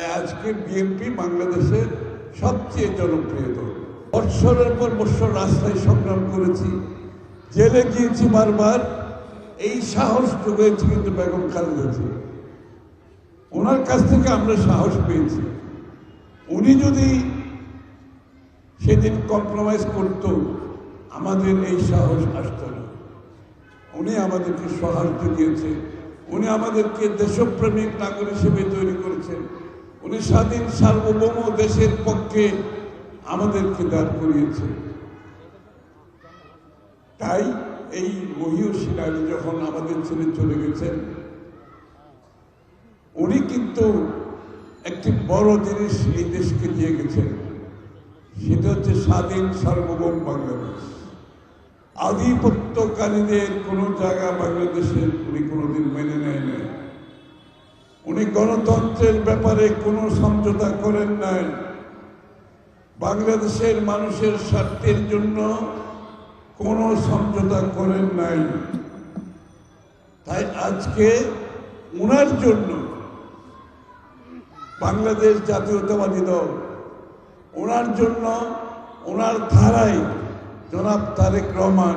আজকে বিএনপি বাংলাদেশের সবচেয়ে জনপ্রিয় দল। বৎসরের পর বৎসর রাস্তায় সংগ্রাম করেছি, জেলে গিয়েছি বারবার। এই সাহস যোগাইছি কিন্তু বেগম খালেদা জিয়া। ওনার কাছ থেকে আমরা সাহস পেয়েছি। উনি যদি সেদিন কম্প্রোমাইজ করত, আমাদের এই সাহস আসত না। উনি আমাদেরকে সাহায্য দিয়েছে, উনি আমাদেরকে দেশপ্রেমিক নাগরিক হিসেবে তৈরি করেছেন। উনি স্বাধীন সার্বভৌম দেশের পক্ষে আমাদেরকে দাঁড় করিয়েছে। তাই এই মহিউদ্দিন আলী যখন আমাদের ছেড়ে চলে গেছেন, উনি কিন্তু একটি বড় জিনিস এই দেশকে দিয়ে গেছেন, সেটা হচ্ছে স্বাধীন সার্বভৌম বাংলাদেশ। আধিপত্যকারীদের কোনো জায়গা বাংলাদেশে উনি কোনোদিন মেনে নেয় নাই। উনি গণতন্ত্রের ব্যাপারে কোনো সমঝোতা করেন নাই। বাংলাদেশের মানুষের স্বার্থের জন্য কোনো সমঝোতা করেন নাই। তাই আজকে ওনার জন্য বাংলাদেশ জাতীয়তাবাদী দল, ওনার জন্য, ওনার ধারায় জনাব তারেক রহমান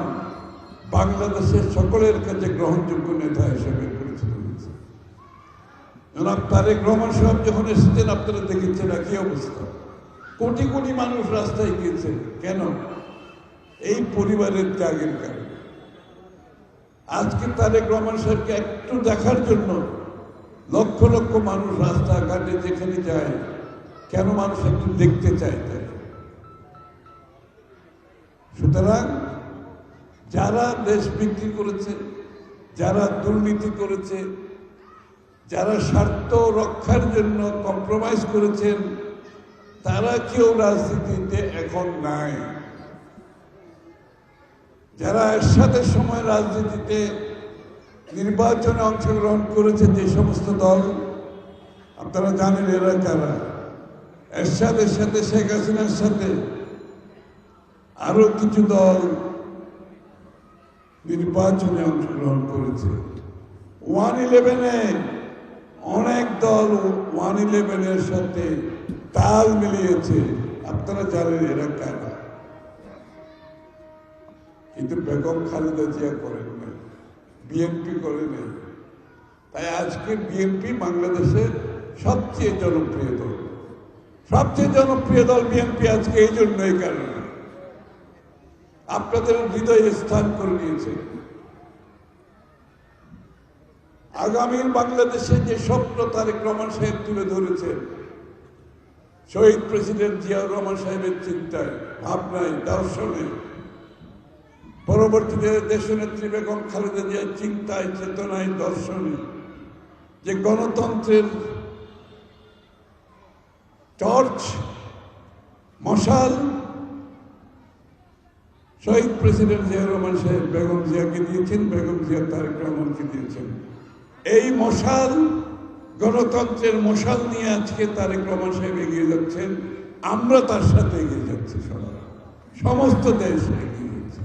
বাংলাদেশের সকলের কাছে গ্রহণযোগ্য নেতা হিসেবে পরিচিত হয়েছে। জনাব তারেক রহমান সাহেব যখন এসেছেন, আপনারা দেখেছেন একই অবস্থা। কোটি কোটি মানুষ রাস্তায় গিয়েছে। কেন? এই পরিবারের ত্যাগের কারণে। আজকে তারেক রহমান সাহেবকে একটু দেখার জন্য লক্ষ লক্ষ মানুষ রাস্তাঘাটে যেখানে যায়। কেন মানুষ একটু দেখতে চায় তাই? সুতরাং যারা দেশ বিক্রি করেছে, যারা দুর্নীতি করেছে, যারা স্বার্থ রক্ষার জন্য কম্প্রোমাইজ করেছেন, তারা কেউ রাজনীতিতে এখন নাই। যারা এরশাদের সময় রাজনীতিতে নির্বাচনে অংশগ্রহণ করেছে, যে সমস্ত দল, আপনারা জানেন এরা কারা। এরশাদের সাথে, শেখ হাসিনার সাথে আরো কিছু দল নির্বাচনে অংশগ্রহণ করেছে। 111-এ অনেক দল 111-এর সাথে তাল মিলিয়েছে। আপনারা জানেন এরা কারা। কিন্তু বেগম খালেদা জিয়া করেন নাই, বিএনপি করে নাই। তাই আজকে বিএনপি বাংলাদেশের সবচেয়ে জনপ্রিয় দল। সবচেয়ে জনপ্রিয় দল বিএনপি আজকে এই জন্যই, কারণ আপনাদের হৃদয়ে স্থান করে নিয়েছে। আগামীর বাংলাদেশে যে স্বপ্ন তারেক রহমান সাহেব তুলে ধরেছেন, শহীদ প্রেসিডেন্ট জিয়াউর রহমান সাহেবের চিন্তায়, ভাবনায়, দর্শনে, পরবর্তীতে দেশনেত্রী বেগম খালেদা জিয়ার চিন্তায়, চেতনায়, দর্শনে, যে গণতন্ত্রের টর্চ, মশাল শহীদ প্রেসিডেন্ট জিয়াউর রহমান সাহেব বেগম জিয়াকে দিয়েছেন, বেগম জিয়া তারেক রহমানকে দিয়েছেন। এই মশাল, গণতন্ত্রের মশাল নিয়ে আজকে তারেক রহমান সাহেব এগিয়ে যাচ্ছেন। আমরা তার সাথে এগিয়ে যাচ্ছি। সমস্ত দেশ এগিয়ে যাচ্ছে।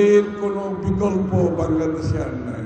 এর কোনো বিকল্প বাংলাদেশে আর নাই।